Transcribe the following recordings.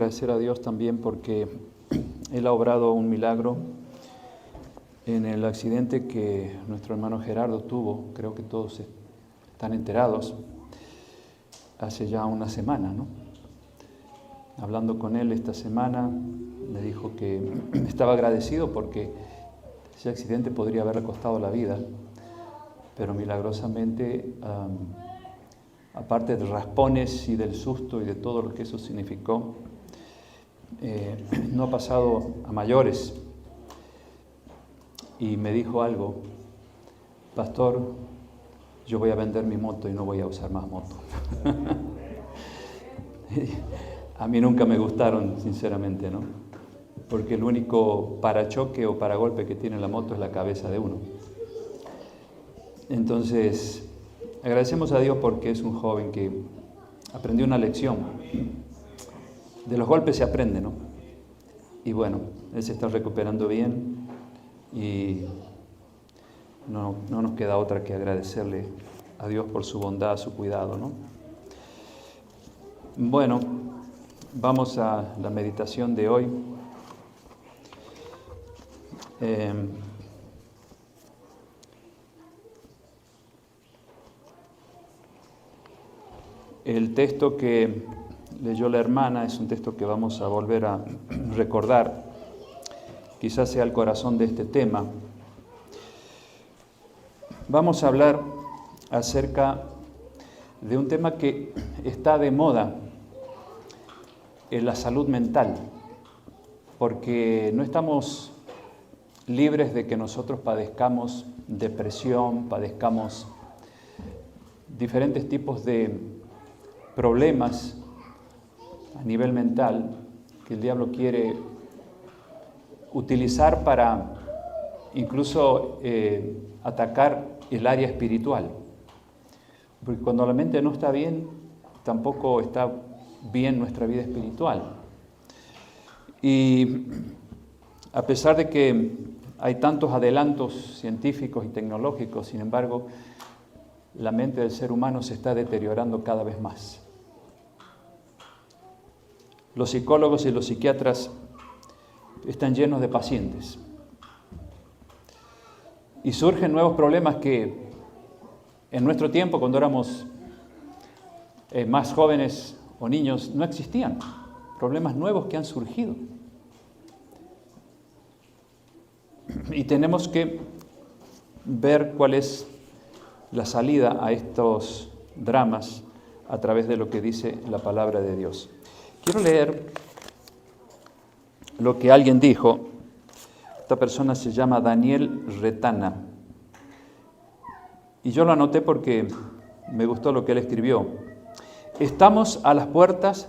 agradecer a Dios también porque Él ha obrado un milagro en el accidente que nuestro hermano Gerardo tuvo. Creo que todos están enterados, hace ya una semana, ¿no? Hablando con él esta semana, me dijo que estaba agradecido porque ese accidente podría haberle costado la vida, pero milagrosamente, aparte de raspones y del susto y de todo lo que eso significó, no ha pasado a mayores. Y me dijo algo: pastor, yo voy a vender mi moto y no voy a usar más moto. A mí nunca me gustaron, sinceramente, ¿no? Porque el único parachoque o paragolpe que tiene la moto es la cabeza de uno. Entonces, agradecemos a Dios porque es un joven que aprendió una lección. De los golpes se aprende, ¿no? Y bueno, él se está recuperando bien y no nos queda otra que agradecerle a Dios por su bondad, su cuidado, ¿no? Bueno, vamos a la meditación de hoy. El texto que leyó la hermana es un texto que vamos a volver a recordar. Quizás sea el corazón de este tema. Vamos a hablar acerca de un tema que está de moda, en la salud mental, porque no estamos libres de que nosotros padezcamos depresión, padezcamos diferentes tipos de problemas a nivel mental que el diablo quiere utilizar para incluso atacar el área espiritual. Porque cuando la mente no está bien, tampoco está bien nuestra vida espiritual. Y a pesar de que hay tantos adelantos científicos y tecnológicos, sin embargo, la mente del ser humano se está deteriorando cada vez más. Los psicólogos y los psiquiatras están llenos de pacientes. Y surgen nuevos problemas que en nuestro tiempo, cuando éramos más jóvenes o niños, no existían. Problemas nuevos que han surgido. Y tenemos que ver cuál es la salida a estos dramas a través de lo que dice la palabra de Dios. Quiero leer lo que alguien dijo. Esta persona se llama Daniel Retana. Y yo lo anoté porque me gustó lo que él escribió. Estamos a las puertas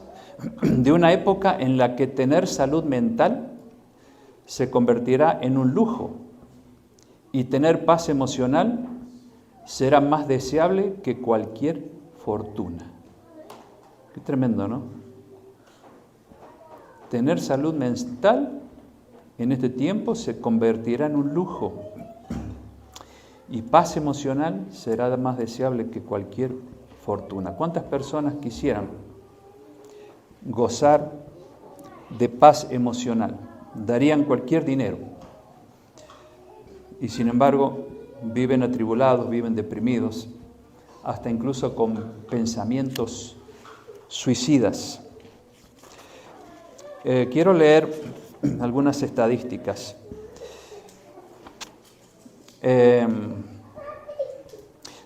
de una época en la que tener salud mental se convertirá en un lujo y tener paz emocional será más deseable que cualquier fortuna. Qué tremendo, ¿no? Tener salud mental en este tiempo se convertirá en un lujo y paz emocional será más deseable que cualquier fortuna. ¿Cuántas personas quisieran gozar de paz emocional? Darían cualquier dinero. Y sin embargo, viven atribulados, viven deprimidos, hasta incluso con pensamientos suicidas. Quiero leer algunas estadísticas.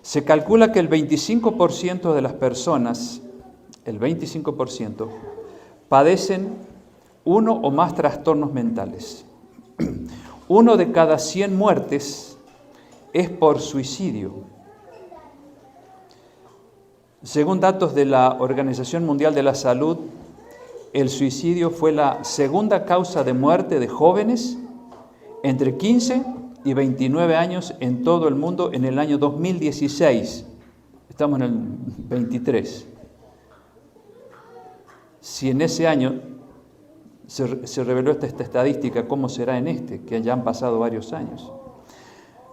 Se calcula que el 25% de las personas, el 25%, padecen uno o más trastornos mentales. 1 de cada 100 muertes es por suicidio. Según datos de la Organización Mundial de la Salud, el suicidio fue la segunda causa de muerte de jóvenes entre 15 y 29 años en todo el mundo en el año 2016. Estamos en el 23. Si en ese año se reveló esta estadística, ¿cómo será en este? Que ya han pasado varios años.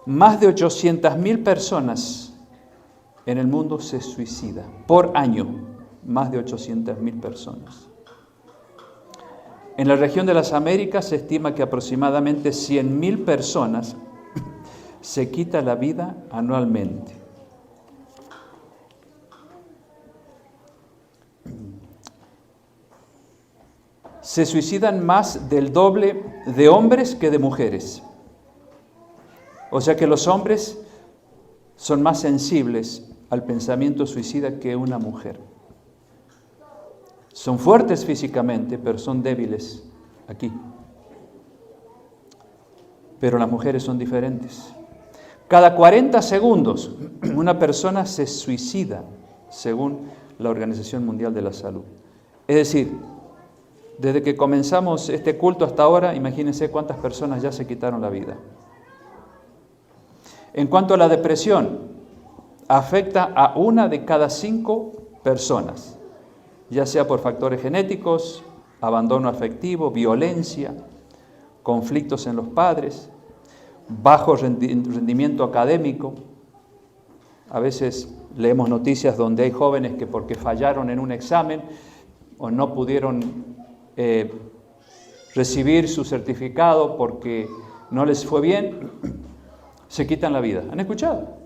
Más de 800.000 personas en el mundo se suicidan por año. Más de 800.000 personas. En la región de las Américas se estima que aproximadamente 100.000 personas se quitan la vida anualmente. Se suicidan más del doble de hombres que de mujeres. O sea que los hombres son más sensibles al pensamiento suicida que una mujer. Son fuertes físicamente, pero son débiles aquí. Pero las mujeres son diferentes. Cada 40 segundos una persona se suicida, según la Organización Mundial de la Salud. Es decir, desde que comenzamos este culto hasta ahora, imagínense cuántas personas ya se quitaron la vida. En cuanto a la depresión, afecta a 1 de cada 5 personas, ya sea por factores genéticos, abandono afectivo, violencia, conflictos en los padres, bajo rendimiento académico. A veces leemos noticias donde hay jóvenes que porque fallaron en un examen o no pudieron recibir su certificado porque no les fue bien, se quitan la vida. ¿Han escuchado?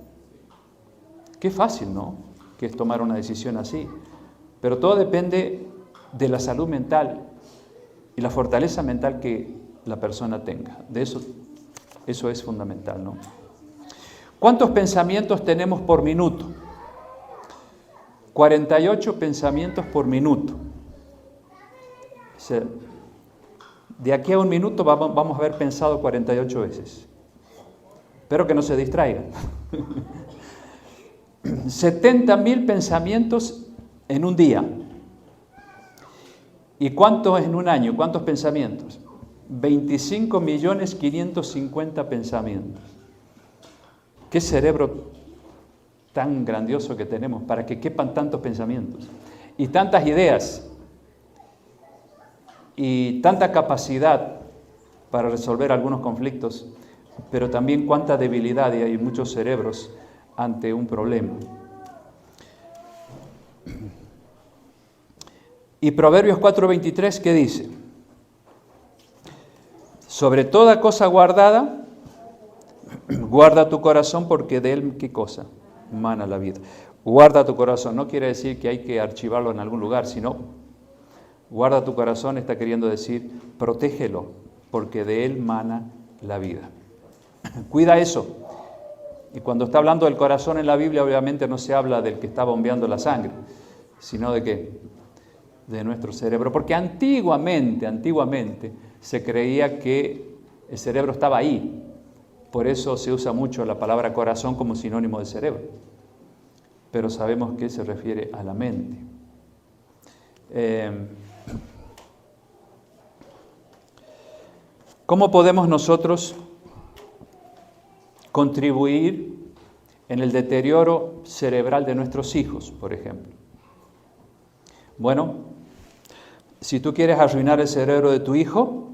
Qué fácil, ¿no?, que es tomar una decisión así. Pero todo depende de la salud mental y la fortaleza mental que la persona tenga. De eso es fundamental, ¿no? ¿Cuántos pensamientos tenemos por minuto? 48 pensamientos por minuto. O sea, de aquí a un minuto vamos a haber pensado 48 veces. Espero que no se distraigan. 70.000 pensamientos en un día. ¿Y cuántos en un año? ¿Cuántos pensamientos? 25.550.000 pensamientos. ¿Qué cerebro tan grandioso que tenemos para que quepan tantos pensamientos y tantas ideas y tanta capacidad para resolver algunos conflictos, pero también cuánta debilidad hay en muchos cerebros ante un problema? Y Proverbios 4:23, ¿qué dice? Sobre toda cosa guardada, guarda tu corazón, porque de él, ¿qué cosa? Mana la vida. Guarda tu corazón, no quiere decir que hay que archivarlo en algún lugar, sino guarda tu corazón está queriendo decir protégelo, porque de él mana la vida. Cuida eso. Y cuando está hablando del corazón en la Biblia, obviamente no se habla del que está bombeando la sangre, sino de ¿qué? De nuestro cerebro. Porque antiguamente se creía que el cerebro estaba ahí. Por eso se usa mucho la palabra corazón como sinónimo de cerebro. Pero sabemos que se refiere a la mente. ¿Cómo podemos nosotros contribuir en el deterioro cerebral de nuestros hijos, por ejemplo? Bueno, si tú quieres arruinar el cerebro de tu hijo,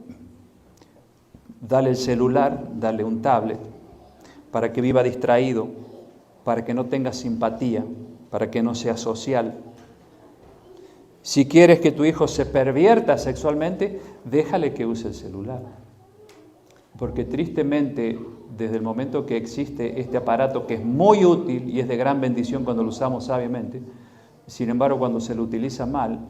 dale el celular, dale un tablet, para que viva distraído, para que no tenga simpatía, para que no sea social. Si quieres que tu hijo se pervierta sexualmente, déjale que use el celular. Porque tristemente, desde el momento que existe este aparato, que es muy útil y es de gran bendición cuando lo usamos sabiamente, sin embargo, cuando se lo utiliza mal,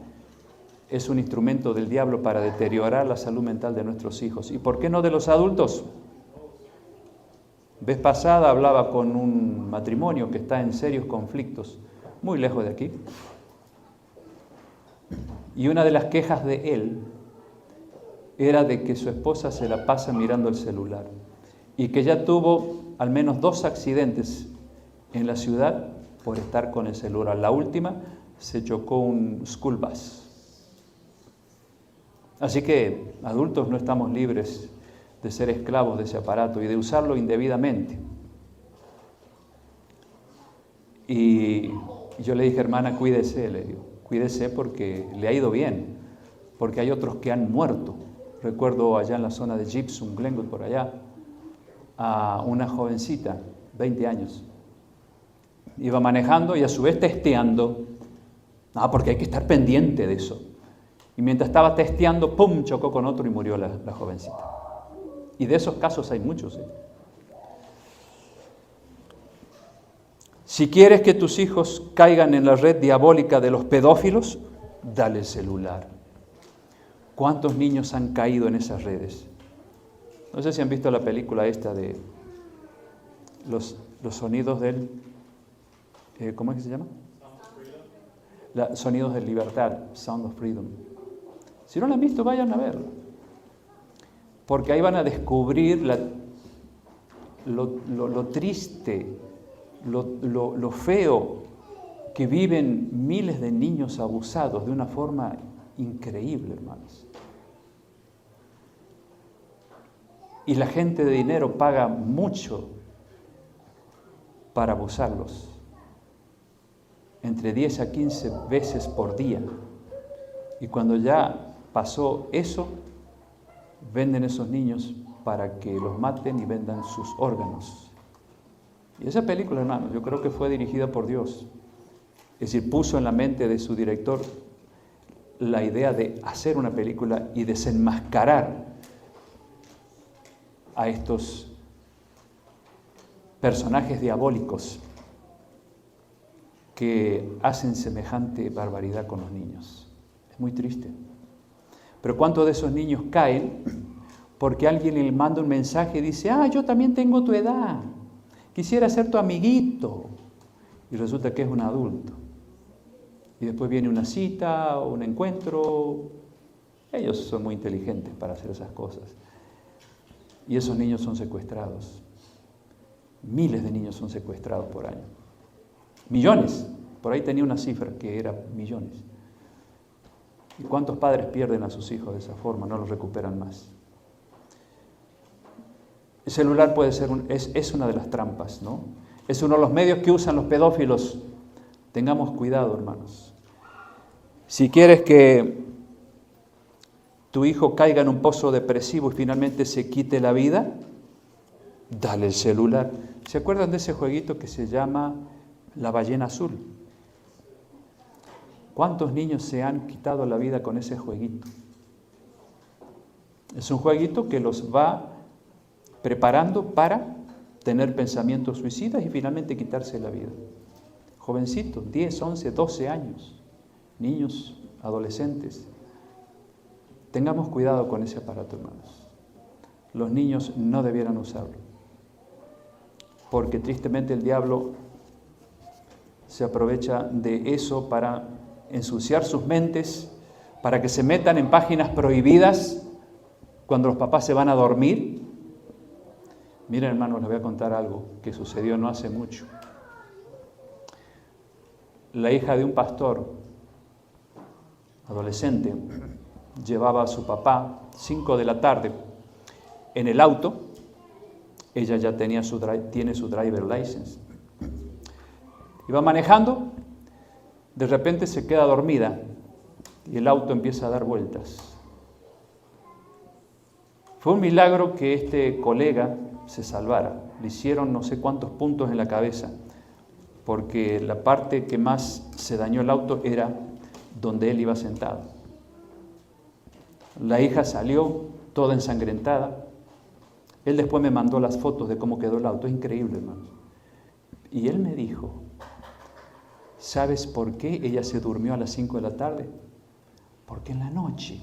es un instrumento del diablo para deteriorar la salud mental de nuestros hijos. ¿Y por qué no de los adultos? Vez pasada hablaba con un matrimonio que está en serios conflictos, muy lejos de aquí. Y una de las quejas de él era de que su esposa se la pasa mirando el celular y que ya tuvo al menos 2 accidentes en la ciudad por estar con el celular. La última se chocó un school bus. Así que adultos no estamos libres de ser esclavos de ese aparato y de usarlo indebidamente. Y yo le dije, hermana, cuídese, le digo, cuídese porque le ha ido bien, porque hay otros que han muerto. Recuerdo allá en la zona de Gypsum, Glenwood, por allá, a una jovencita, 20 años. Iba manejando y a su vez testeando. Porque hay que estar pendiente de eso. Y mientras estaba testeando, ¡pum!, chocó con otro y murió la jovencita. Y de esos casos hay muchos. Si quieres que tus hijos caigan en la red diabólica de los pedófilos, dale el celular. ¿Cuántos niños han caído en esas redes? No sé si han visto la película esta de los sonidos del... ¿cómo es que se llama? Sonidos de libertad, Sound of Freedom. Si no la han visto, vayan a verla. Porque ahí van a descubrir lo triste, lo feo que viven miles de niños abusados de una forma increíble, hermanos. Y la gente de dinero paga mucho para abusarlos. Entre 10 a 15 veces por día. Y cuando ya pasó eso, venden esos niños para que los maten y vendan sus órganos. Y esa película, hermano, yo creo que fue dirigida por Dios. Es decir, puso en la mente de su director la idea de hacer una película y desenmascarar a estos personajes diabólicos que hacen semejante barbaridad con los niños. Es muy triste. Pero ¿cuántos de esos niños caen porque alguien le manda un mensaje y dice, yo también tengo tu edad, quisiera ser tu amiguito? Y resulta que es un adulto. Y después viene una cita o un encuentro. Ellos son muy inteligentes para hacer esas cosas. Y esos niños son secuestrados. Miles de niños son secuestrados por año. Millones. Por ahí tenía una cifra que era millones. ¿Y cuántos padres pierden a sus hijos de esa forma? No los recuperan más. El celular puede ser es una de las trampas, ¿no? Es uno de los medios que usan los pedófilos. Tengamos cuidado, hermanos. Si quieres que tu hijo caiga en un pozo depresivo y finalmente se quite la vida, dale el celular. ¿Se acuerdan de ese jueguito que se llama La Ballena Azul? ¿Cuántos niños se han quitado la vida con ese jueguito? Es un jueguito que los va preparando para tener pensamientos suicidas y finalmente quitarse la vida. Jovencitos, 10, 11, 12 años, niños, adolescentes. Tengamos cuidado con ese aparato, hermanos. Los niños no debieran usarlo, porque tristemente el diablo se aprovecha de eso para ensuciar sus mentes, para que se metan en páginas prohibidas cuando los papás se van a dormir. Miren, hermanos, les voy a contar algo que sucedió no hace mucho. La hija de un pastor, adolescente, llevaba a su papá 5 de la tarde en el auto. Ella ya tiene su driver license. Iba manejando, de repente se queda dormida y el auto empieza a dar vueltas. Fue un milagro que este colega se salvara. Le hicieron no sé cuántos puntos en la cabeza, porque la parte que más se dañó el auto era donde él iba sentado. La hija salió toda ensangrentada. Él después me mandó las fotos de cómo quedó el auto. Es increíble, hermano. Y él me dijo, ¿sabes por qué ella se durmió a las 5 de la tarde? Porque en la noche,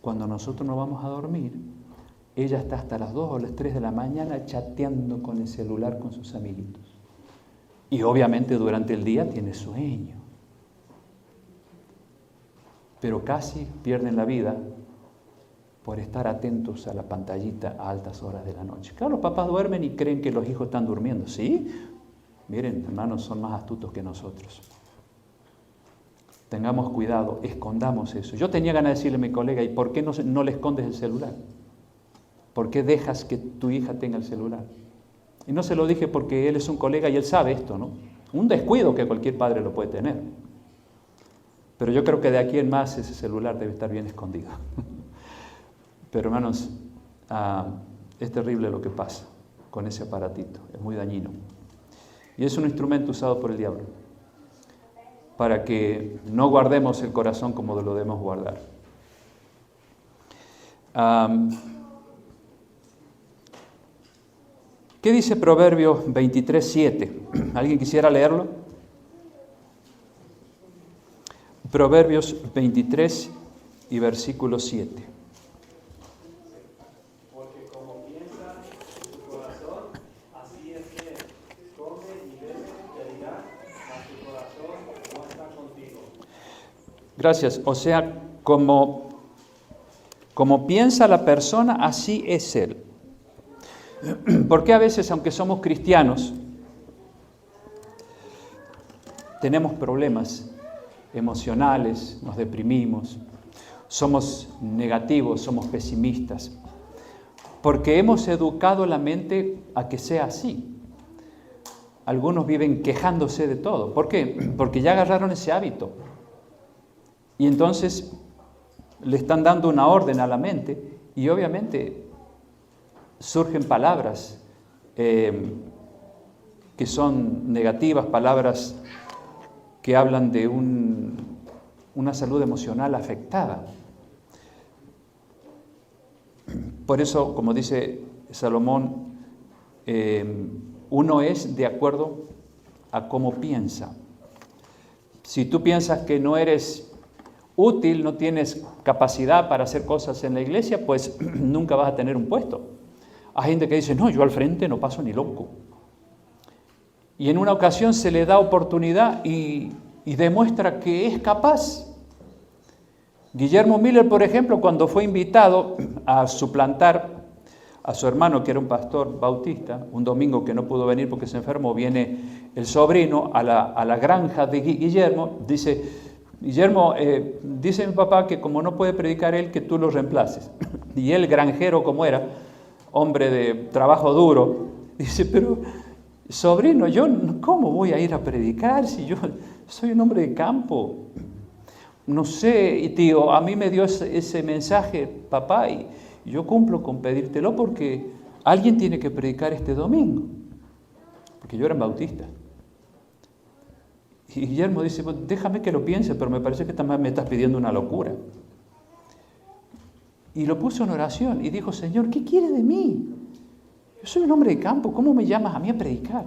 cuando nosotros nos vamos a dormir, ella está hasta las 2 o las 3 de la mañana chateando con el celular con sus amiguitos. Y obviamente durante el día tiene sueño. Pero casi pierden la vida por estar atentos a la pantallita a altas horas de la noche. Claro, los papás duermen y creen que los hijos están durmiendo. ¿Sí? Miren, hermanos, son más astutos que nosotros. Tengamos cuidado, escondamos eso. Yo tenía ganas de decirle a mi colega, ¿y por qué no le escondes el celular? ¿Por qué dejas que tu hija tenga el celular? Y no se lo dije porque él es un colega y él sabe esto, ¿no? Un descuido que cualquier padre lo puede tener. Pero yo creo que de aquí en más ese celular debe estar bien escondido. Pero hermanos, es terrible lo que pasa con ese aparatito, es muy dañino. Y es un instrumento usado por el diablo para que no guardemos el corazón como lo debemos guardar. ¿Qué dice Proverbios 23:7? ¿Alguien quisiera leerlo? Proverbios 23 y versículo 7. Porque como piensa en su corazón, así es él. Come y bebe, te dirá, mas su corazón no está contigo. Gracias. O sea, como piensa la persona, así es él. Porque a veces, aunque somos cristianos, tenemos problemas emocionales, nos deprimimos, somos negativos, somos pesimistas, porque hemos educado la mente a que sea así. Algunos viven quejándose de todo. ¿Por qué? Porque ya agarraron ese hábito. Y entonces le están dando una orden a la mente y obviamente surgen palabras que son negativas, palabras que hablan de una salud emocional afectada. Por eso, como dice Salomón, uno es de acuerdo a cómo piensa. Si tú piensas que no eres útil, no tienes capacidad para hacer cosas en la iglesia, pues nunca vas a tener un puesto. Hay gente que dice, no, yo al frente no paso ni loco. Y en una ocasión se le da oportunidad y demuestra que es capaz. Guillermo Miller, por ejemplo, cuando fue invitado a suplantar a su hermano, que era un pastor bautista, un domingo que no pudo venir porque se enfermó, viene el sobrino a la granja de Guillermo, dice, Guillermo, dice mi papá que como no puede predicar él, que tú lo reemplaces. Y él, granjero como era, hombre de trabajo duro, dice, pero sobrino, yo ¿cómo voy a ir a predicar si yo soy un hombre de campo? No sé, tío, a mí me dio ese mensaje, papá, y yo cumplo con pedírtelo porque alguien tiene que predicar este domingo. Porque yo era bautista. Y Guillermo dice, pues, déjame que lo piense, pero me parece que también me estás pidiendo una locura. Y lo puso en oración y dijo, Señor, ¿qué quieres de mí? Yo soy un hombre de campo, ¿cómo me llamas a mí a predicar?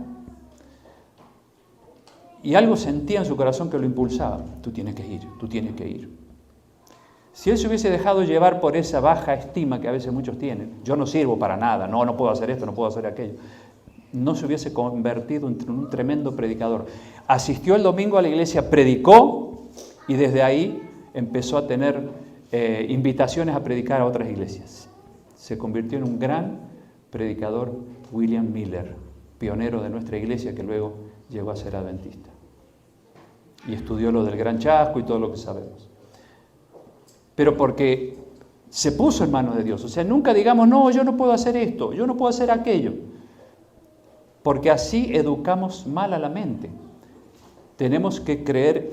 Y algo sentía en su corazón que lo impulsaba. Tú tienes que ir, tú tienes que ir. Si él se hubiese dejado llevar por esa baja estima que a veces muchos tienen, yo no sirvo para nada, no puedo hacer esto, no puedo hacer aquello, no se hubiese convertido en un tremendo predicador. Asistió el domingo a la iglesia, predicó y desde ahí empezó a tener invitaciones a predicar a otras iglesias. Se convirtió en un gran predicador, William Miller, pionero de nuestra iglesia que luego llegó a ser adventista. Y estudió lo del Gran Chasco y todo lo que sabemos. Pero porque se puso en manos de Dios. O sea, nunca digamos, no, yo no puedo hacer esto, yo no puedo hacer aquello. Porque así educamos mal a la mente. Tenemos que creer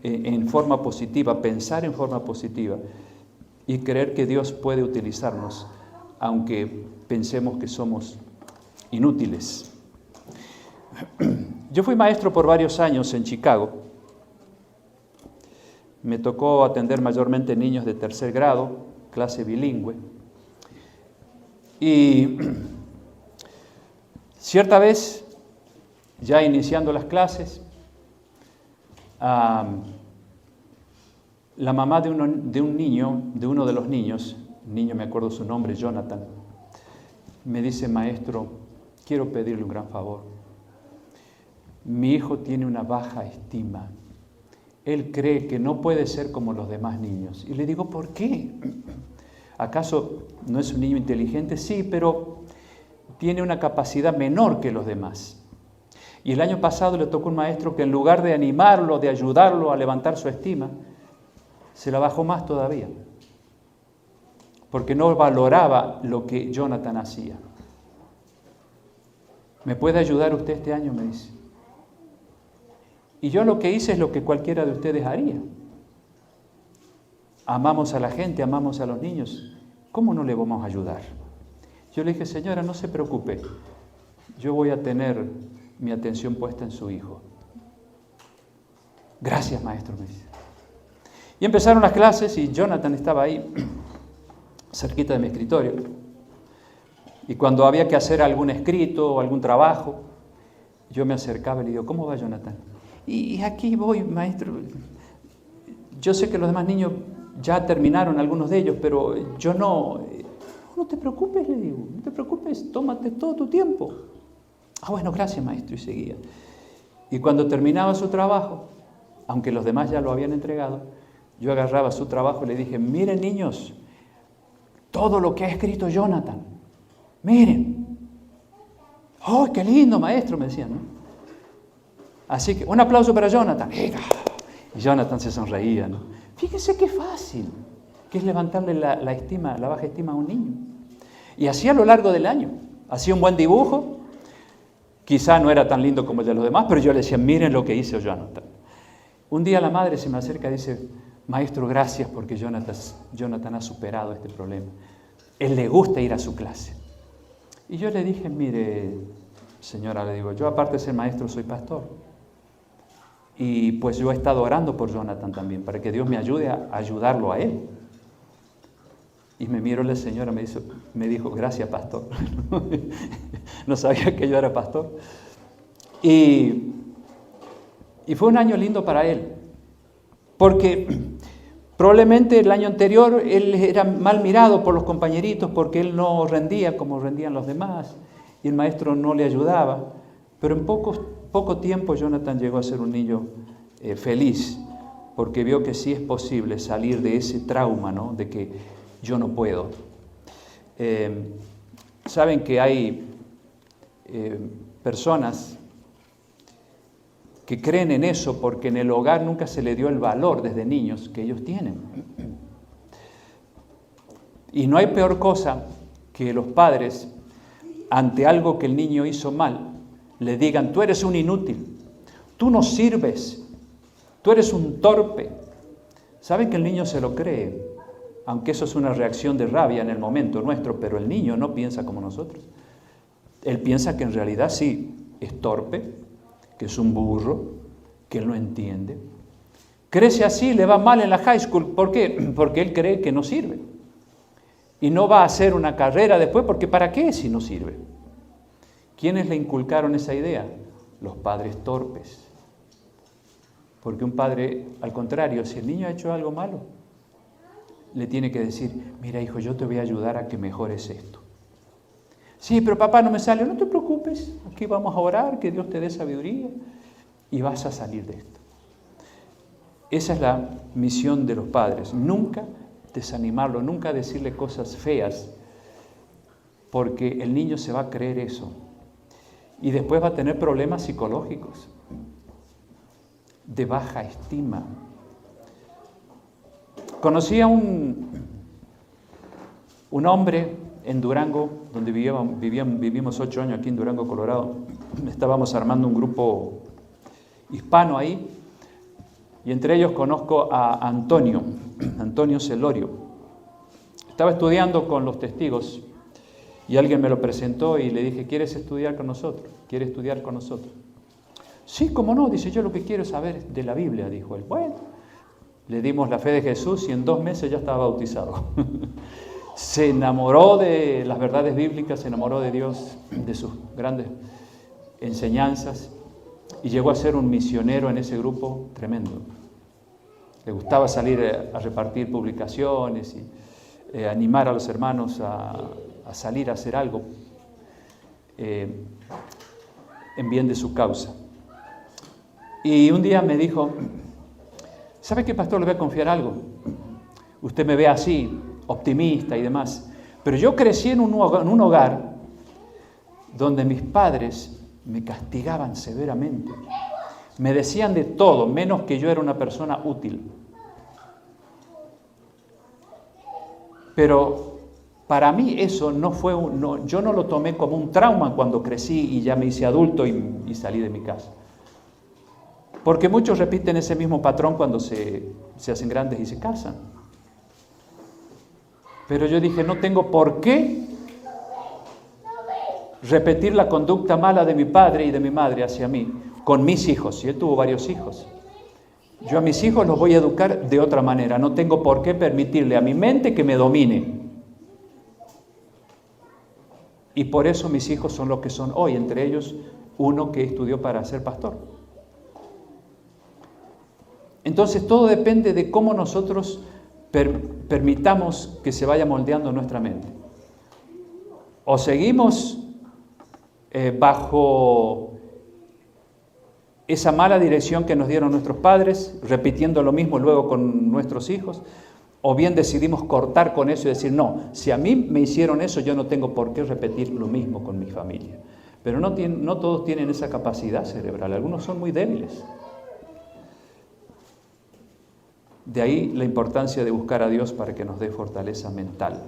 en forma positiva, pensar en forma positiva y creer que Dios puede utilizarnos, aunque pensemos que somos inútiles. Yo fui maestro por varios años en Chicago. Me tocó atender mayormente niños de tercer grado, clase bilingüe. Y cierta vez, ya iniciando las clases, la mamá de uno de los niños, me acuerdo su nombre, Jonathan, me dice, maestro, quiero pedirle un gran favor. Mi hijo tiene una baja estima. Él cree que no puede ser como los demás niños. Y le digo, ¿por qué? ¿Acaso no es un niño inteligente? Sí, pero tiene una capacidad menor que los demás. Y el año pasado le tocó un maestro que en lugar de animarlo, de ayudarlo a levantar su estima, se la bajó más todavía. Porque no valoraba lo que Jonathan hacía. ¿Me puede ayudar usted este año? Me dice. Y yo lo que hice es lo que cualquiera de ustedes haría. Amamos a la gente, amamos a los niños. ¿Cómo no le vamos a ayudar? Yo le dije, señora, no se preocupe. Yo voy a tener mi atención puesta en su hijo. Gracias, maestro, me dice. Y empezaron las clases y Jonathan estaba ahí. cerquita de mi escritorio. Y cuando había que hacer algún escrito o algún trabajo, yo me acercaba y le digo, ¿cómo va Jonathan? Y aquí voy, maestro. Yo sé que los demás niños ya terminaron, algunos de ellos, pero yo no. No te preocupes, le digo, no te preocupes, tómate todo tu tiempo. Ah, bueno, gracias, maestro, y seguía. Y cuando terminaba su trabajo, aunque los demás ya lo habían entregado, yo agarraba su trabajo y le dije, miren niños, todo lo que ha escrito Jonathan, miren. ¡Oh, qué lindo, maestro!, me decían, ¿no? Así que un aplauso para Jonathan. Y Jonathan se sonreía, ¿no? Fíjense qué fácil que es levantarle la baja estima a un niño. Y así a lo largo del año. Hacía un buen dibujo, quizá no era tan lindo como el de los demás, pero yo le decía, miren lo que hizo Jonathan. Un día la madre se me acerca y dice, maestro, gracias porque Jonathan ha superado este problema. Él le gusta ir a su clase. Y yo le dije, mire, señora, le digo, yo aparte de ser maestro soy pastor. Y pues yo he estado orando por Jonathan también, para que Dios me ayude a ayudarlo a él. Y me miró la señora, me dijo, gracias, pastor. No sabía que yo era pastor. Y fue un año lindo para él, porque probablemente el año anterior él era mal mirado por los compañeritos porque él no rendía como rendían los demás y el maestro no le ayudaba. Pero en poco tiempo Jonathan llegó a ser un niño feliz, porque vio que sí es posible salir de ese trauma, ¿no? De que yo no puedo. Saben que hay personas que creen en eso porque en el hogar nunca se le dio el valor desde niños que ellos tienen. Y no hay peor cosa que los padres, ante algo que el niño hizo mal, le digan, tú eres un inútil, tú no sirves, tú eres un torpe. Saben que el niño se lo cree, aunque eso es una reacción de rabia en el momento nuestro, pero el niño no piensa como nosotros. Él piensa que en realidad sí, es torpe, que es un burro, que él no entiende. Crece así, le va mal en la high school. ¿Por qué? Porque él cree que no sirve. Y no va a hacer una carrera después, porque ¿para qué si no sirve? ¿Quiénes le inculcaron esa idea? Los padres torpes. Porque un padre, al contrario, si el niño ha hecho algo malo, le tiene que decir, mira hijo, yo te voy a ayudar a que mejores esto. Sí, pero papá no me sale. No te preocupes, aquí vamos a orar, que Dios te dé sabiduría y vas a salir de esto. Esa es la misión de los padres, nunca desanimarlo, nunca decirle cosas feas, porque el niño se va a creer eso y después va a tener problemas psicológicos, de baja estima. Conocí a un hombre en Durango, donde vivimos 8 años aquí en Durango, Colorado. Estábamos armando un grupo hispano ahí, y entre ellos conozco a Antonio Celorio. Estaba estudiando con los testigos y alguien me lo presentó y le dije, ¿quieres estudiar con nosotros? ¿Quieres estudiar con nosotros? Sí, cómo no, dice, yo lo que quiero es saber de la Biblia, dijo él. Bueno, le dimos la fe de Jesús y en 2 meses ya estaba bautizado. Se enamoró de las verdades bíblicas, se enamoró de Dios, de sus grandes enseñanzas y llegó a ser un misionero en ese grupo tremendo. Le gustaba salir a repartir publicaciones y animar a los hermanos a salir a hacer algo en bien de su causa. Y un día me dijo, ¿sabe qué, pastor? Le voy a confiar algo. Usted me ve así, optimista y demás, pero yo crecí en un hogar donde mis padres me castigaban severamente. Me decían de todo, menos que yo era una persona útil. Pero para mí eso no fue, yo no lo tomé como un trauma cuando crecí y ya me hice adulto y salí de mi casa. Porque muchos repiten ese mismo patrón cuando se hacen grandes y se casan. Pero yo dije, no tengo por qué repetir la conducta mala de mi padre y de mi madre hacia mí, con mis hijos, y él tuvo varios hijos. Yo a mis hijos los voy a educar de otra manera, no tengo por qué permitirle a mi mente que me domine. Y por eso mis hijos son lo que son hoy, entre ellos uno que estudió para ser pastor. Entonces todo depende de cómo nosotros permitamos que se vaya moldeando nuestra mente. O seguimos bajo esa mala dirección que nos dieron nuestros padres, repitiendo lo mismo luego con nuestros hijos, o bien decidimos cortar con eso y decir, no, si a mí me hicieron eso, yo no tengo por qué repetir lo mismo con mi familia. Pero no todos tienen esa capacidad cerebral, algunos son muy débiles. De ahí la importancia de buscar a Dios para que nos dé fortaleza mental.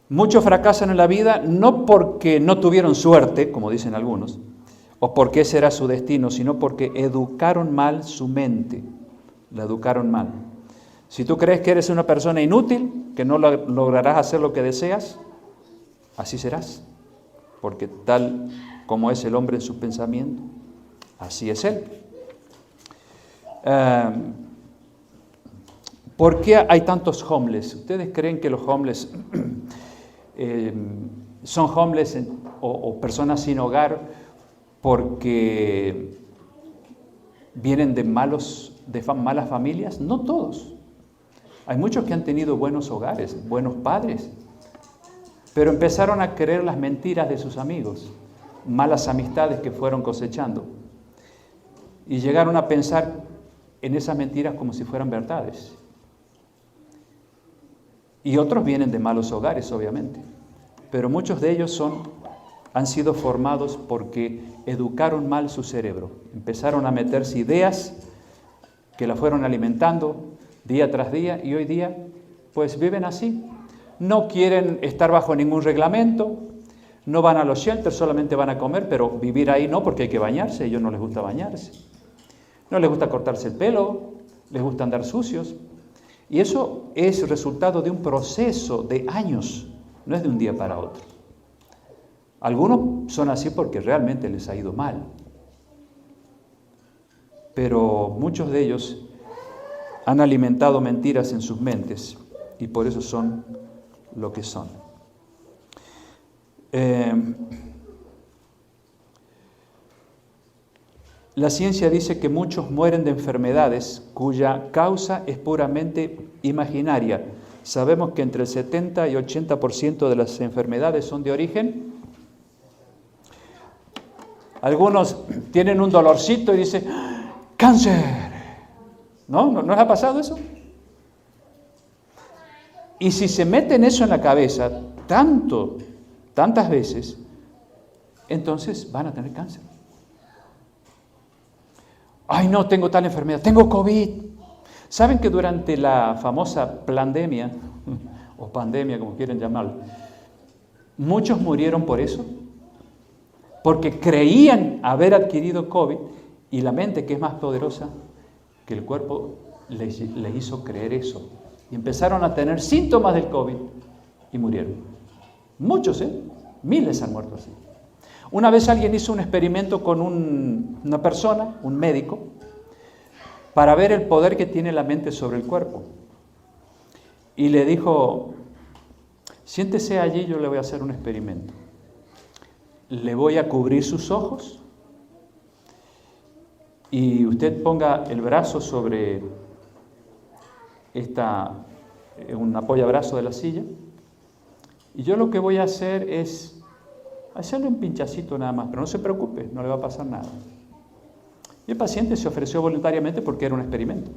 Muchos fracasan en la vida no porque no tuvieron suerte, como dicen algunos, o porque ese era su destino, sino porque educaron mal su mente, la educaron mal. Si tú crees que eres una persona inútil, que no lograrás hacer lo que deseas, así serás, porque tal como es el hombre en su pensamiento, así es él. ¿Por qué hay tantos homeless? ¿Ustedes creen que los homeless son homeless o personas sin hogar porque vienen de malas familias? No todos. Hay muchos que han tenido buenos hogares, buenos padres, pero empezaron a creer las mentiras de sus amigos, malas amistades que fueron cosechando, y llegaron a pensar en esas mentiras como si fueran verdades. Y otros vienen de malos hogares, obviamente, pero muchos de ellos han sido formados porque educaron mal su cerebro. Empezaron a meterse ideas que la fueron alimentando día tras día, y hoy día pues viven así. No quieren estar bajo ningún reglamento, no van a los shelters, solamente van a comer, pero vivir ahí no, porque hay que bañarse, a ellos no les gusta bañarse. No les gusta cortarse el pelo, les gusta andar sucios. Y eso es resultado de un proceso de años, no es de un día para otro. Algunos son así porque realmente les ha ido mal, pero muchos de ellos han alimentado mentiras en sus mentes y por eso son lo que son. La ciencia dice que muchos mueren de enfermedades cuya causa es puramente imaginaria. Sabemos que entre el 70 y 80% de las enfermedades son de origen. Algunos tienen un dolorcito y dicen, ¡cáncer! ¿No les ha pasado eso? Y si se meten eso en la cabeza tantas veces, entonces van a tener cáncer. ¡Ay, no, tengo tal enfermedad! ¡Tengo COVID! ¿Saben que durante la famosa pandemia, o pandemia como quieren llamarlo, muchos murieron por eso? Porque creían haber adquirido COVID y la mente, que es más poderosa que el cuerpo, les hizo creer eso. Y empezaron a tener síntomas del COVID y murieron. Muchos, miles han muerto así. Una vez alguien hizo un experimento con una persona, un médico, para ver el poder que tiene la mente sobre el cuerpo. Y le dijo, siéntese allí, yo le voy a hacer un experimento. Le voy a cubrir sus ojos y usted ponga el brazo sobre un apoyabrazo de la silla. Y yo lo que voy a hacer es hacerle un pinchacito nada más, pero no se preocupe, no le va a pasar nada. Y el paciente se ofreció voluntariamente porque era un experimento.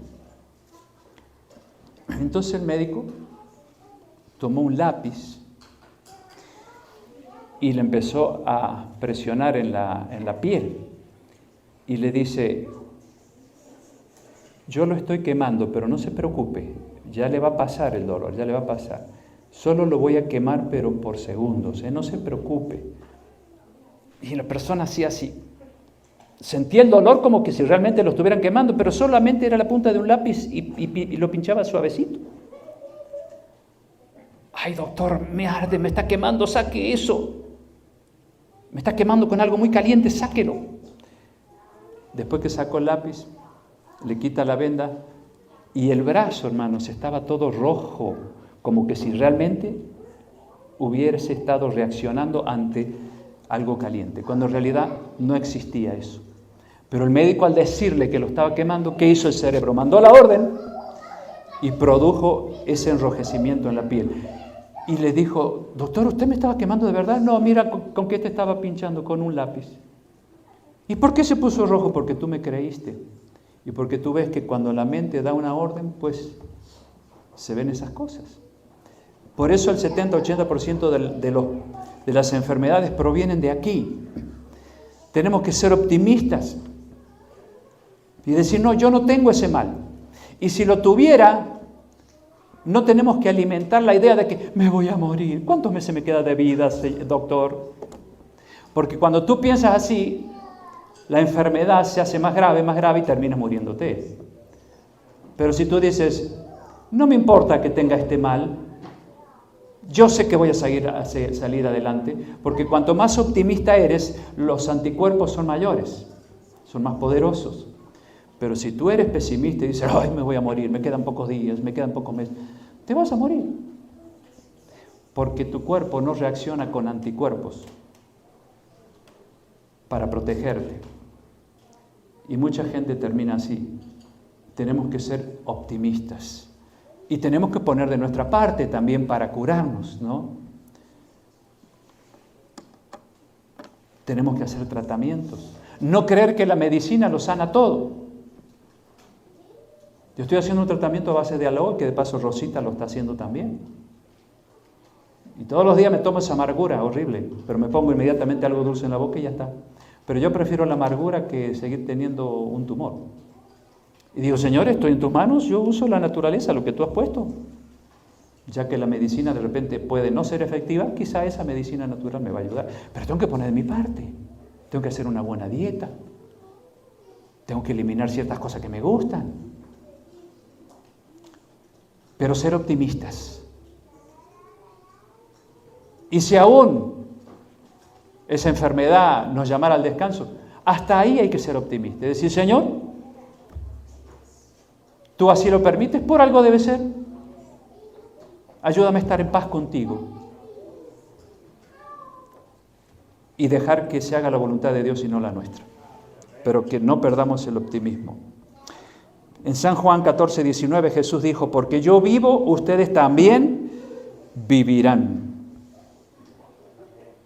Entonces el médico tomó un lápiz y le empezó a presionar en la piel y le dice, yo lo estoy quemando, pero no se preocupe, ya le va a pasar el dolor, ya le va a pasar. Solo lo voy a quemar, pero por segundos, no se preocupe. Y la persona hacía así. Sentía el dolor como que si realmente lo estuvieran quemando, pero solamente era la punta de un lápiz y lo pinchaba suavecito. Ay, doctor, me arde, me está quemando, saque eso. Me está quemando con algo muy caliente, sáquelo. Después que sacó el lápiz, le quita la venda Y el brazo, hermanos, estaba todo rojo, como que si realmente hubiese estado reaccionando ante algo caliente, cuando en realidad no existía eso. Pero el médico, al decirle que lo estaba quemando, ¿qué hizo el cerebro? Mandó la orden y produjo ese enrojecimiento en la piel. Y le dijo, doctor, ¿usted me estaba quemando de verdad? No, mira con qué te estaba pinchando, con un lápiz. ¿Y por qué se puso rojo? Porque tú me creíste. Y porque tú ves que cuando la mente da una orden, pues se ven esas cosas. Por eso el 70-80% de las enfermedades provienen de aquí. Tenemos que ser optimistas y decir, no, yo no tengo ese mal. Y si lo tuviera, no tenemos que alimentar la idea de que me voy a morir. ¿Cuántos meses me queda de vida, doctor? Porque cuando tú piensas así, la enfermedad se hace más grave y terminas muriéndote. Pero si tú dices, no me importa que tenga este mal, yo sé que voy a salir adelante, porque cuanto más optimista eres, los anticuerpos son mayores, son más poderosos. Pero si tú eres pesimista y dices, ay, me voy a morir, me quedan pocos días, me quedan pocos meses, te vas a morir. Porque tu cuerpo no reacciona con anticuerpos para protegerte. Y mucha gente termina así. Tenemos que ser optimistas. Y tenemos que poner de nuestra parte también para curarnos, ¿no? Tenemos que hacer tratamientos. No creer que la medicina lo sana todo. Yo estoy haciendo un tratamiento a base de aloe, que de paso Rosita lo está haciendo también. Y todos los días me tomo esa amargura horrible, pero me pongo inmediatamente algo dulce en la boca y ya está. Pero yo prefiero la amargura que seguir teniendo un tumor. Y digo, Señor, estoy en tus manos, yo uso la naturaleza, lo que tú has puesto. Ya que la medicina de repente puede no ser efectiva, quizá esa medicina natural me va a ayudar. Pero tengo que poner de mi parte, tengo que hacer una buena dieta, tengo que eliminar ciertas cosas que me gustan. Pero ser optimistas. Y si aún esa enfermedad nos llamara al descanso, hasta ahí hay que ser optimista. Es decir, Señor, tú así lo permites, por algo debe ser. Ayúdame a estar en paz contigo. Y dejar que se haga la voluntad de Dios y no la nuestra. Pero que no perdamos el optimismo. En San Juan 14:19 Jesús dijo, porque yo vivo, ustedes también vivirán.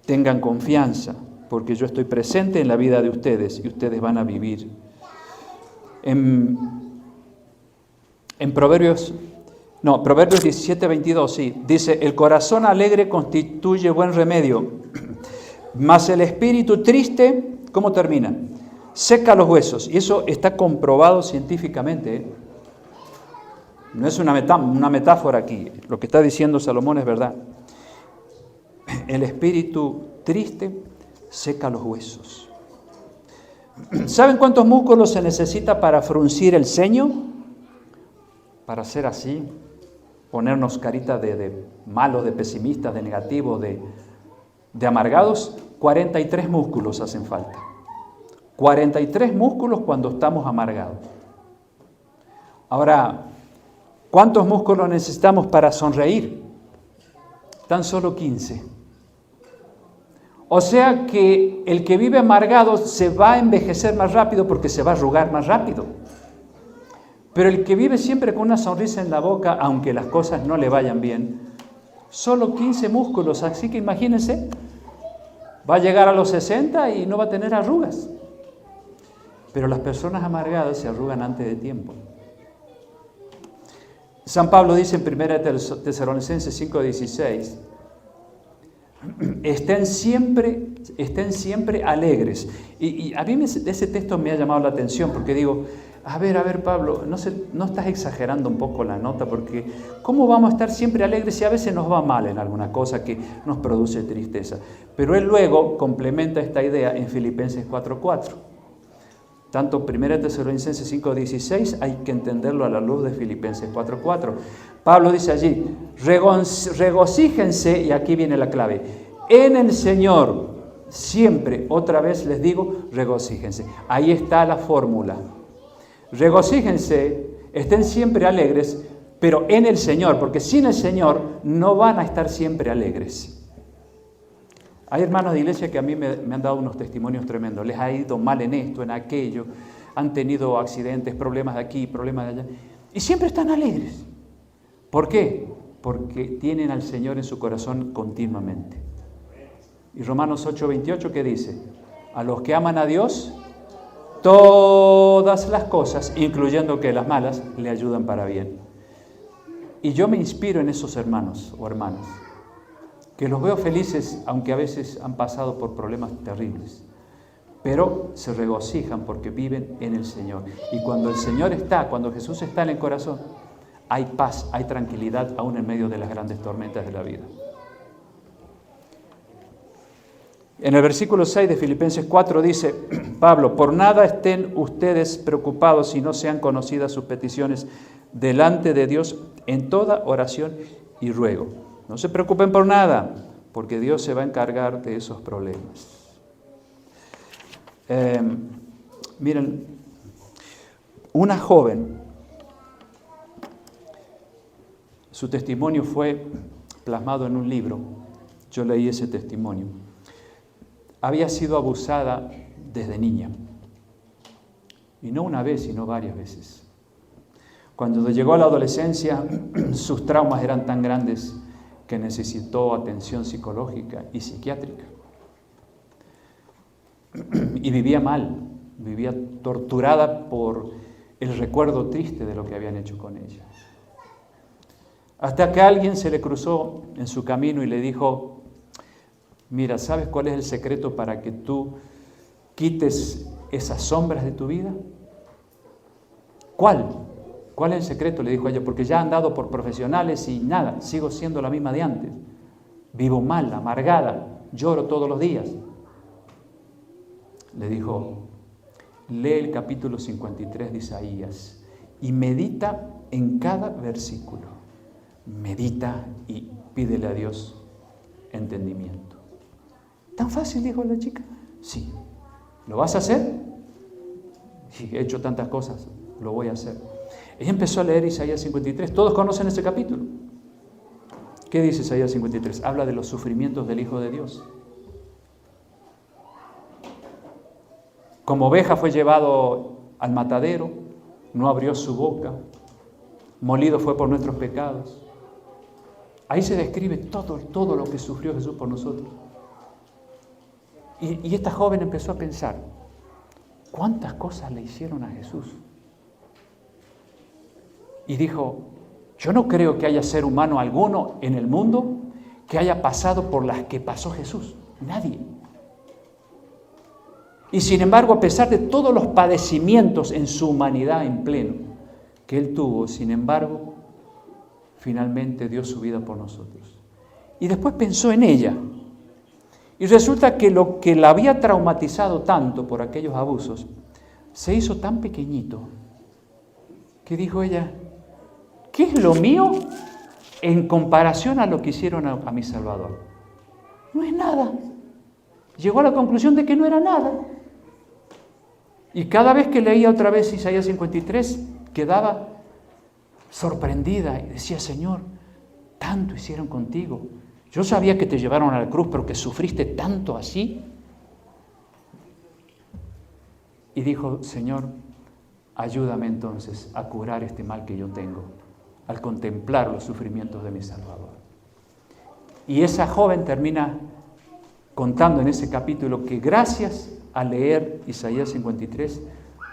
Tengan confianza, porque yo estoy presente en la vida de ustedes y ustedes van a vivir. En Proverbios 17:22, sí, dice, el corazón alegre constituye buen remedio, mas el espíritu triste, ¿cómo termina? Seca los huesos. Y eso está comprobado científicamente, ¿eh? No es una metáfora aquí. Lo que está diciendo Salomón es verdad. El espíritu triste seca los huesos. ¿Saben cuántos músculos se necesita para fruncir el ceño? Para hacer así, ponernos carita de malos, de pesimistas, de negativos, de amargados. 43 músculos hacen falta. 43 músculos cuando estamos amargados. Ahora, ¿cuántos músculos necesitamos para sonreír? Tan solo 15. O sea que el que vive amargado se va a envejecer más rápido porque se va a arrugar más rápido. Pero el que vive siempre con una sonrisa en la boca, aunque las cosas no le vayan bien, solo 15 músculos. Así que imagínense, va a llegar a los 60 y no va a tener arrugas. Pero las personas amargadas se arrugan antes de tiempo. San Pablo dice en 1 Tesalonicenses 5:16, estén siempre alegres. Y a mí ese texto me ha llamado la atención porque digo, a ver Pablo, no estás exagerando un poco la nota, porque ¿cómo vamos a estar siempre alegres si a veces nos va mal en alguna cosa que nos produce tristeza? Pero él luego complementa esta idea en Filipenses 4:4. Tanto 1 Tesalonicenses 5:16 hay que entenderlo a la luz de Filipenses 4:4. Pablo dice allí, regocíjense, y aquí viene la clave, en el Señor siempre, otra vez les digo, regocíjense. Ahí está la fórmula. Regocíjense estén siempre alegres, pero en el Señor, porque sin el Señor no van a estar siempre alegres. Hay hermanos de iglesia que a mí me han dado unos testimonios tremendos. Les ha ido mal en esto, en aquello. Han tenido accidentes, problemas de aquí, problemas de allá. Y siempre están alegres. ¿Por qué? Porque tienen al Señor en su corazón continuamente. Y Romanos 8:28, ¿qué dice? A los que aman a Dios, todas las cosas, incluyendo que las malas, le ayudan para bien. Y yo me inspiro en esos hermanos o hermanas, que los veo felices, aunque a veces han pasado por problemas terribles, pero se regocijan porque viven en el Señor. Y cuando el Señor está, cuando Jesús está en el corazón, hay paz, hay tranquilidad, aún en medio de las grandes tormentas de la vida. En el versículo 6 de Filipenses 4 dice Pablo: por nada estén ustedes preocupados si no sean conocidas sus peticiones delante de Dios en toda oración y ruego. No se preocupen por nada, porque Dios se va a encargar de esos problemas. Miren, una joven, su testimonio fue plasmado en un libro. Yo leí ese testimonio. Había sido abusada desde niña. Y no una vez, sino varias veces. Cuando llegó a la adolescencia, sus traumas eran tan grandes que necesitó atención psicológica y psiquiátrica. Y vivía mal, vivía torturada por el recuerdo triste de lo que habían hecho con ella. Hasta que alguien se le cruzó en su camino y le dijo: mira, ¿sabes cuál es el secreto para que tú quites esas sombras de tu vida? ¿Cuál? ¿Cuál es el secreto? Le dijo ella, porque ya he andado por profesionales y nada, sigo siendo la misma de antes. Vivo mal, amargada, lloro todos los días. Le dijo: lee el capítulo 53 de Isaías y medita en cada versículo. Medita y pídele a Dios entendimiento. ¿Tan fácil?, dijo la chica. Sí. ¿Lo vas a hacer? Sí, he hecho tantas cosas, lo voy a hacer. Ella empezó a leer Isaías 53. Todos conocen ese capítulo. ¿Qué dice Isaías 53? Habla de los sufrimientos del Hijo de Dios. Como oveja fue llevado al matadero, no abrió su boca, molido fue por nuestros pecados. Ahí se describe todo lo que sufrió Jesús por nosotros. Y esta joven empezó a pensar: ¿cuántas cosas le hicieron a Jesús? Y dijo: yo no creo que haya ser humano alguno en el mundo que haya pasado por las que pasó Jesús. Nadie. Y sin embargo, a pesar de todos los padecimientos en su humanidad en pleno que Él tuvo, sin embargo, finalmente dio su vida por nosotros. Y después pensó en ella. Y resulta que lo que la había traumatizado tanto por aquellos abusos se hizo tan pequeñito que dijo ella: ¿qué es lo mío en comparación a lo que hicieron a mi Salvador? No es nada. Llegó a la conclusión de que no era nada. Y cada vez que leía otra vez Isaías 53, quedaba sorprendida y decía: Señor, tanto hicieron contigo. Yo sabía que te llevaron a la cruz, pero que sufriste tanto así. Y dijo: Señor, ayúdame entonces a curar este mal que yo tengo al contemplar los sufrimientos de mi Salvador. Y esa joven termina contando en ese capítulo que gracias a leer Isaías 53,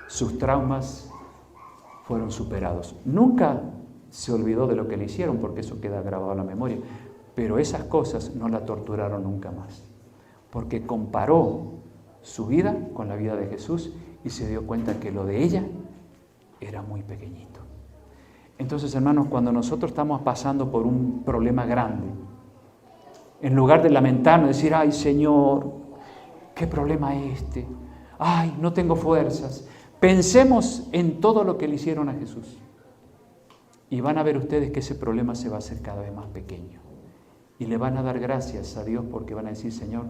sus traumas fueron superados. Nunca se olvidó de lo que le hicieron, porque eso queda grabado en la memoria, pero esas cosas no la torturaron nunca más, porque comparó su vida con la vida de Jesús y se dio cuenta que lo de ella era muy pequeñito. Entonces, hermanos, cuando nosotros estamos pasando por un problema grande, en lugar de lamentarnos, decir: ay, Señor, ¿qué problema es este? Ay, no tengo fuerzas. Pensemos en todo lo que le hicieron a Jesús. Y van a ver ustedes que ese problema se va a hacer cada vez más pequeño. Y le van a dar gracias a Dios, porque van a decir: Señor,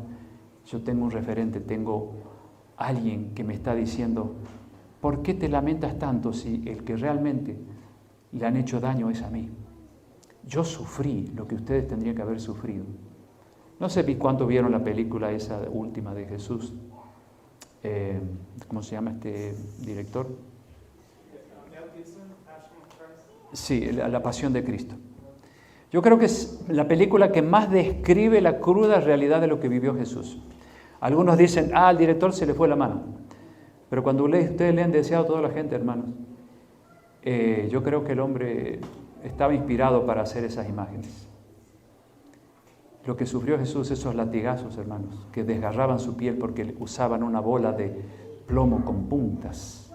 yo tengo un referente, tengo alguien que me está diciendo: ¿por qué te lamentas tanto si el que realmente le han hecho daño es a mí. Yo sufrí lo que ustedes tendrían que haber sufrido. No sé cuánto vieron la película esa última de Jesús. ¿Cómo se llama este director? Sí, La Pasión de Cristo. Yo creo que es la película que más describe la cruda realidad de lo que vivió Jesús. Algunos dicen, al director se le fue la mano. Pero cuando ustedes le han deseado a toda la gente, hermanos, yo creo que el hombre estaba inspirado para hacer esas imágenes. Lo que sufrió Jesús, esos latigazos, hermanos, que desgarraban su piel porque usaban una bola de plomo con puntas.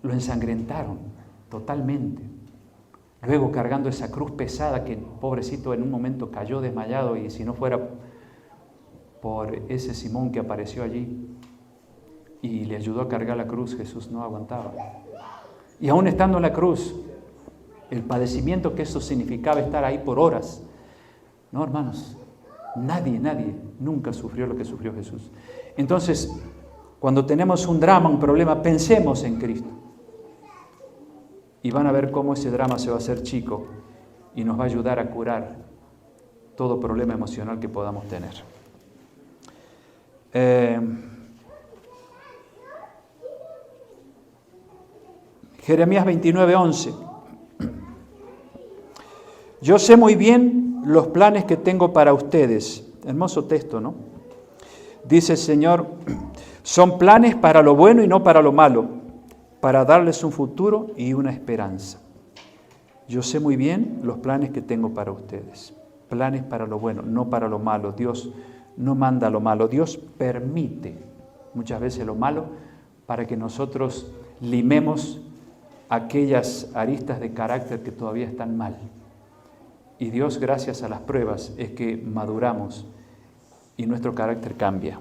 Lo ensangrentaron totalmente. Luego cargando esa cruz pesada que pobrecito en un momento cayó desmayado, y si no fuera por ese Simón que apareció allí y le ayudó a cargar la cruz, Jesús no aguantaba. Y aún estando en la cruz, el padecimiento que eso significaba, estar ahí por horas. No, hermanos, nadie nunca sufrió lo que sufrió Jesús. Entonces, cuando tenemos un drama, un problema, pensemos en Cristo. Y van a ver cómo ese drama se va a hacer chico y nos va a ayudar a curar todo problema emocional que podamos tener. Jeremías 29:11. Yo sé muy bien los planes que tengo para ustedes. Hermoso texto, ¿no? Dice el Señor, son planes para lo bueno y no para lo malo, para darles un futuro y una esperanza. Yo sé muy bien los planes que tengo para ustedes. Planes para lo bueno, no para lo malo. Dios no manda lo malo. Dios permite muchas veces lo malo para que nosotros limemos aquellas aristas de carácter que todavía están mal. Y Dios, gracias a las pruebas, es que maduramos y nuestro carácter cambia.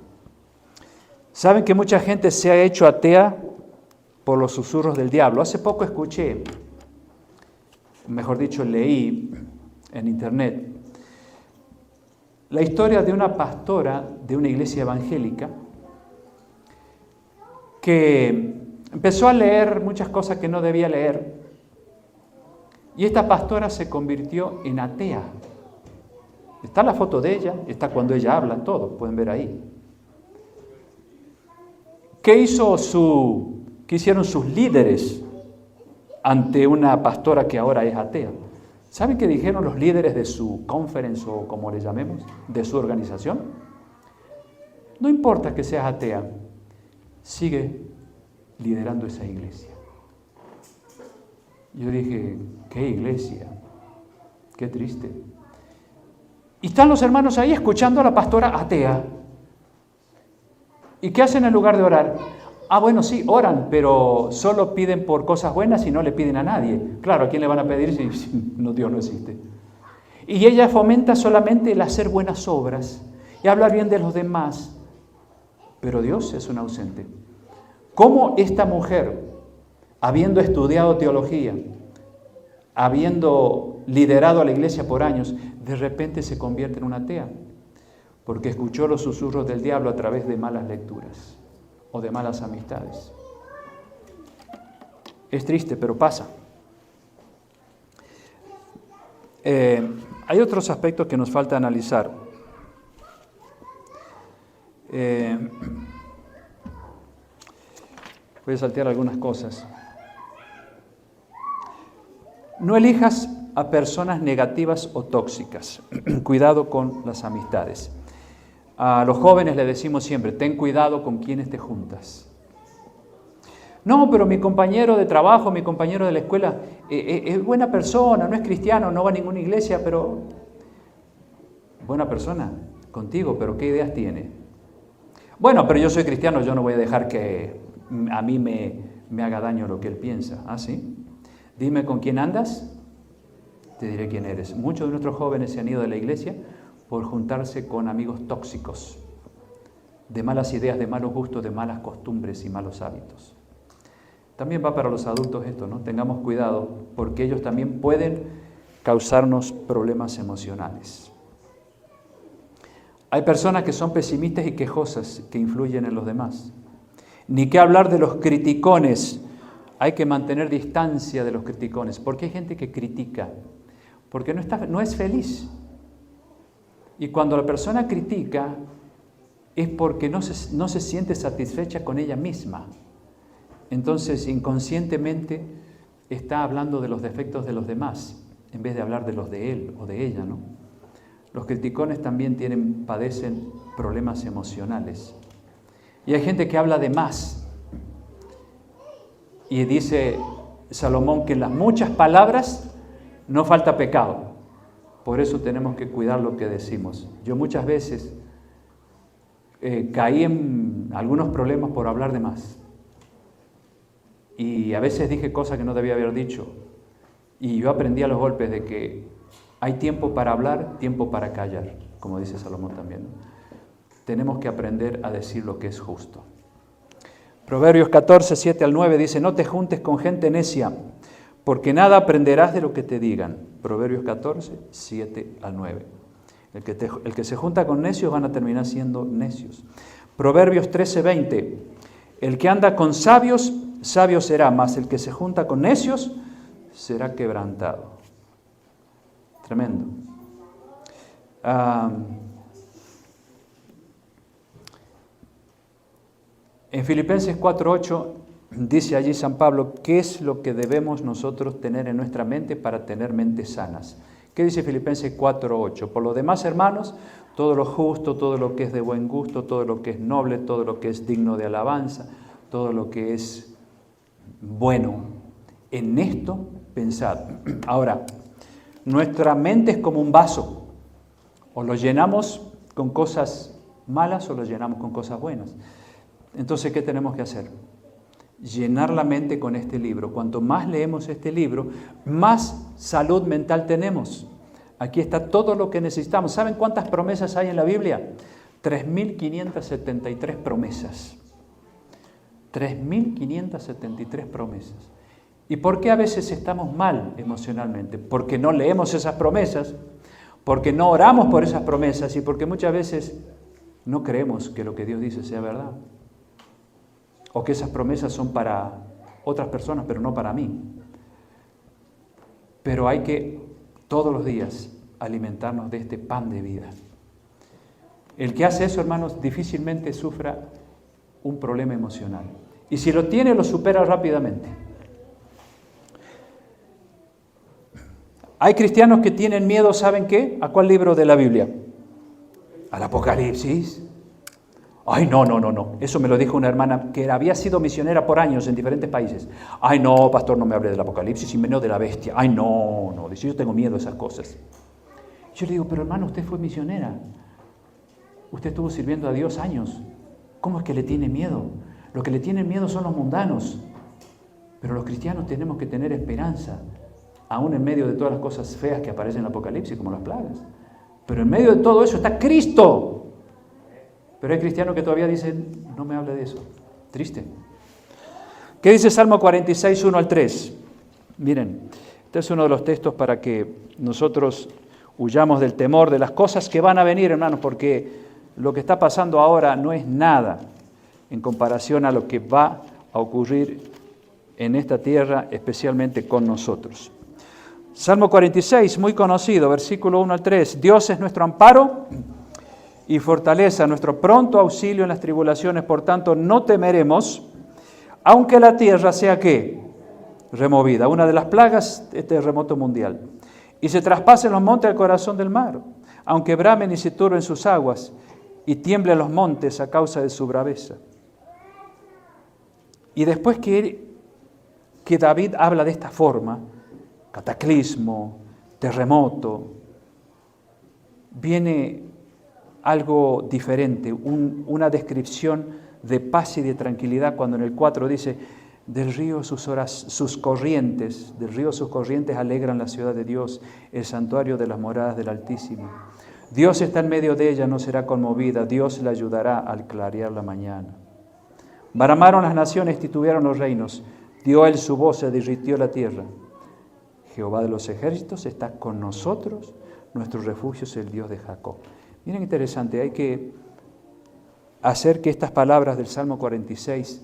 ¿Saben que mucha gente se ha hecho atea por los susurros del diablo? Hace poco escuché, mejor dicho, leí en internet la historia de una pastora de una iglesia evangélica que empezó a leer muchas cosas que no debía leer, y esta pastora se convirtió en atea. Está la foto de ella, está cuando ella habla, todo, pueden ver ahí. ¿Qué hicieron sus líderes ante una pastora que ahora es atea? ¿Saben qué dijeron los líderes de su conference, o como le llamemos, de su organización? No importa que seas atea, sigue liderando esa iglesia. Yo dije, ¿qué iglesia? Qué triste. Y están los hermanos ahí escuchando a la pastora atea. ¿Y qué hacen en lugar de orar? Bueno, sí, oran, pero solo piden por cosas buenas y no le piden a nadie. Claro, ¿a quién le van a pedir si no, Dios no existe? Y ella fomenta solamente el hacer buenas obras y hablar bien de los demás. Pero Dios es un ausente. ¿Cómo esta mujer, habiendo estudiado teología, habiendo liderado a la iglesia por años, de repente se convierte en una atea? Porque escuchó los susurros del diablo a través de malas lecturas o de malas amistades. Es triste, pero pasa. Hay otros aspectos que nos falta analizar. Voy a saltear algunas cosas. No elijas a personas negativas o tóxicas. Cuidado con las amistades. A los jóvenes les decimos siempre, ten cuidado con quienes te juntas. No, pero mi compañero de trabajo, mi compañero de la escuela, es buena persona, no es cristiano, no va a ninguna iglesia, pero... Buena persona, contigo, pero ¿qué ideas tiene? Bueno, pero yo soy cristiano, yo no voy a dejar que a mí me haga daño lo que él piensa. ¿Ah, sí? Dime con quién andas, te diré quién eres. Muchos de nuestros jóvenes se han ido de la iglesia por juntarse con amigos tóxicos, de malas ideas, de malos gustos, de malas costumbres y malos hábitos. También va para los adultos esto, ¿no? Tengamos cuidado, porque ellos también pueden causarnos problemas emocionales. Hay personas que son pesimistas y quejosas, que influyen en los demás. Ni qué hablar de los criticones. hay que mantener distancia de los criticones. ¿Por qué hay gente que critica? Porque no es feliz. Y cuando la persona critica es porque no se siente satisfecha con ella misma. Entonces, inconscientemente está hablando de los defectos de los demás, en vez de hablar de los de él o de ella, ¿no? Los criticones también padecen problemas emocionales. Y hay gente que habla de más. Y dice Salomón que en las muchas palabras no falta pecado. Por eso tenemos que cuidar lo que decimos. Yo muchas veces caí en algunos problemas por hablar de más. Y a veces dije cosas que no debía haber dicho. Y yo aprendí a los golpes de que hay tiempo para hablar, tiempo para callar, como dice Salomón también, ¿no? Tenemos que aprender a decir lo que es justo. Proverbios 14, 7 al 9 dice, no te juntes con gente necia, porque nada aprenderás de lo que te digan. Proverbios 14, 7 al 9. El que se junta con necios van a terminar siendo necios. Proverbios 13, 20. El que anda con sabios, sabio será, mas el que se junta con necios será quebrantado. Tremendo. En Filipenses 4:8 dice allí San Pablo, ¿qué es lo que debemos nosotros tener en nuestra mente para tener mentes sanas? ¿Qué dice Filipenses 4:8? Por lo demás, hermanos, todo lo justo, todo lo que es de buen gusto, todo lo que es noble, todo lo que es digno de alabanza, todo lo que es bueno, en esto pensad. Ahora, nuestra mente es como un vaso, o lo llenamos con cosas malas o lo llenamos con cosas buenas. Entonces, ¿qué tenemos que hacer? Llenar la mente con este libro. Cuanto más leemos este libro, más salud mental tenemos. Aquí está todo lo que necesitamos. ¿Saben cuántas promesas hay en la Biblia? 3.573 promesas. 3.573 promesas. ¿Y por qué a veces estamos mal emocionalmente? Porque no leemos esas promesas, porque no oramos por esas promesas y porque muchas veces no creemos que lo que Dios dice sea verdad. O que esas promesas son para otras personas, pero no para mí. Pero hay que todos los días alimentarnos de este pan de vida. El que hace eso, hermanos, difícilmente sufra un problema emocional. Y si lo tiene, lo supera rápidamente. Hay cristianos que tienen miedo, ¿saben qué? ¿A cuál libro de la Biblia? Al Apocalipsis. Ay, no. Eso me lo dijo una hermana que había sido misionera por años en diferentes países. Ay, no, pastor, no me hable del Apocalipsis y menos de la bestia. Ay, no. Dice, yo tengo miedo a esas cosas. Yo le digo, pero hermano, usted fue misionera. Usted estuvo sirviendo a Dios años. ¿Cómo es que le tiene miedo? Los que le tienen miedo son los mundanos. Pero los cristianos tenemos que tener esperanza, aún en medio de todas las cosas feas que aparecen en el Apocalipsis, como las plagas. Pero en medio de todo eso está Cristo. Pero hay cristianos que todavía dicen, no me hable de eso. Triste. ¿Qué dice Salmo 46, 1 al 3? Miren, este es uno de los textos para que nosotros huyamos del temor de las cosas que van a venir, hermanos, porque lo que está pasando ahora no es nada en comparación a lo que va a ocurrir en esta tierra, especialmente con nosotros. Salmo 46, muy conocido, versículo 1 al 3. Dios es nuestro amparo y fortaleza, nuestro pronto auxilio en las tribulaciones, por tanto no temeremos, aunque la tierra sea ¿qué? Removida. Una de las plagas es terremoto mundial. Y se traspasen los montes al corazón del mar, aunque bramen y se turben sus aguas, y tiemblen los montes a causa de su braveza. Y después que David habla de esta forma, cataclismo, terremoto, viene algo diferente, una descripción de paz y de tranquilidad, cuando en el 4 dice, del río sus corrientes alegran la ciudad de Dios, el santuario de las moradas del Altísimo. Dios está en medio de ella, no será conmovida, Dios la ayudará al clarear la mañana. Bramaron las naciones, titubearon los reinos, dio él su voz, se derritió la tierra. Jehová de los ejércitos está con nosotros, nuestro refugio es el Dios de Jacob. Miren, interesante, hay que hacer que estas palabras del Salmo 46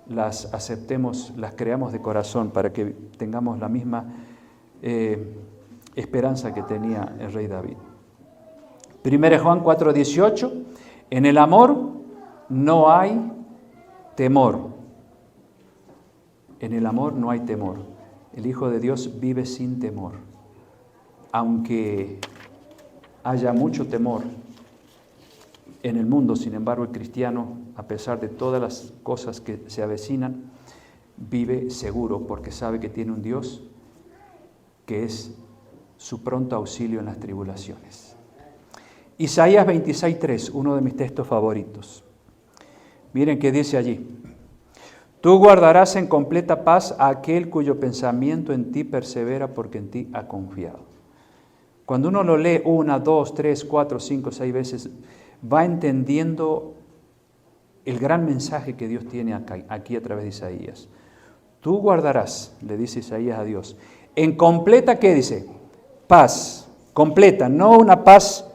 las aceptemos, las creamos de corazón para que tengamos la misma esperanza que tenía el rey David. 1 Juan 4:18, en el amor no hay temor. En el amor no hay temor. El Hijo de Dios vive sin temor. Aunque haya mucho temor en el mundo, sin embargo, el cristiano, a pesar de todas las cosas que se avecinan, vive seguro porque sabe que tiene un Dios que es su pronto auxilio en las tribulaciones. Isaías 26:3, uno de mis textos favoritos. Miren qué dice allí. Tú guardarás en completa paz a aquel cuyo pensamiento en ti persevera porque en ti ha confiado. Cuando uno lo lee 1, 2, 3, 4, 5, 6 veces, va entendiendo el gran mensaje que Dios tiene aquí a través de Isaías. Tú guardarás, le dice Isaías a Dios, en completa, ¿qué dice? Paz, completa, no una paz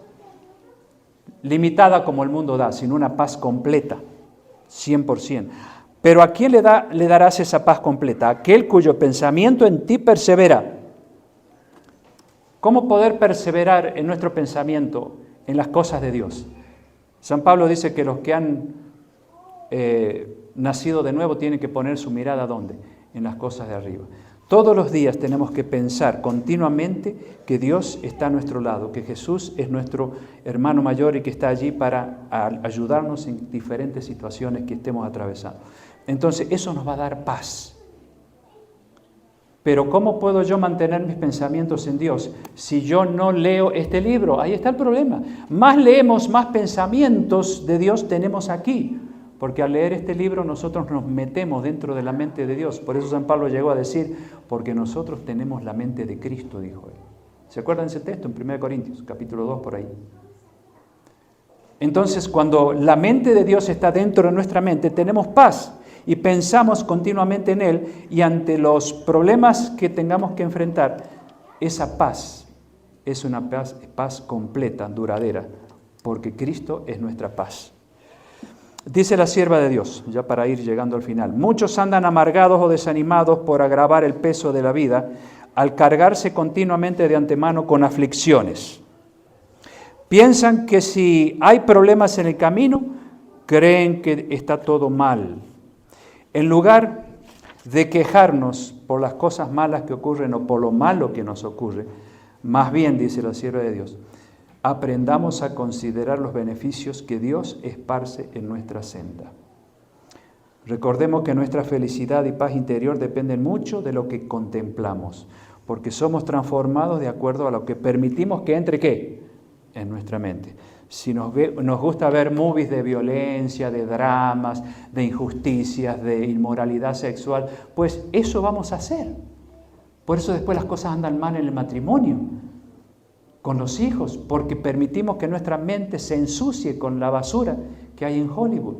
limitada como el mundo da, sino una paz completa, 100%. Pero ¿a quién le darás esa paz completa? A aquel cuyo pensamiento en ti persevera. ¿Cómo poder perseverar en nuestro pensamiento en las cosas de Dios? San Pablo dice que los que han nacido de nuevo tienen que poner su mirada ¿dónde? En las cosas de arriba. Todos los días tenemos que pensar continuamente que Dios está a nuestro lado, que Jesús es nuestro hermano mayor y que está allí para ayudarnos en diferentes situaciones que estemos atravesando. Entonces, eso nos va a dar paz. Pero ¿cómo puedo yo mantener mis pensamientos en Dios si yo no leo este libro? Ahí está el problema. Más leemos, más pensamientos de Dios tenemos aquí. Porque al leer este libro nosotros nos metemos dentro de la mente de Dios. Por eso San Pablo llegó a decir, porque nosotros tenemos la mente de Cristo, dijo él. ¿Se acuerdan de ese texto en 1 Corintios, capítulo 2, por ahí? Entonces, cuando la mente de Dios está dentro de nuestra mente, tenemos paz. Y pensamos continuamente en Él, y ante los problemas que tengamos que enfrentar, esa paz es una paz completa, duradera, porque Cristo es nuestra paz. Dice la sierva de Dios, ya para ir llegando al final, muchos andan amargados o desanimados por agravar el peso de la vida, al cargarse continuamente de antemano con aflicciones. Piensan que si hay problemas en el camino, creen que está todo mal. En lugar de quejarnos por las cosas malas que ocurren o por lo malo que nos ocurre, más bien, dice la sierva de Dios, aprendamos a considerar los beneficios que Dios esparce en nuestra senda. Recordemos que nuestra felicidad y paz interior dependen mucho de lo que contemplamos, porque somos transformados de acuerdo a lo que permitimos que entre, ¿qué? En nuestra mente. Si nos gusta ver movies de violencia, de dramas, de injusticias, de inmoralidad sexual, pues eso vamos a hacer. Por eso después las cosas andan mal en el matrimonio, con los hijos, porque permitimos que nuestra mente se ensucie con la basura que hay en Hollywood.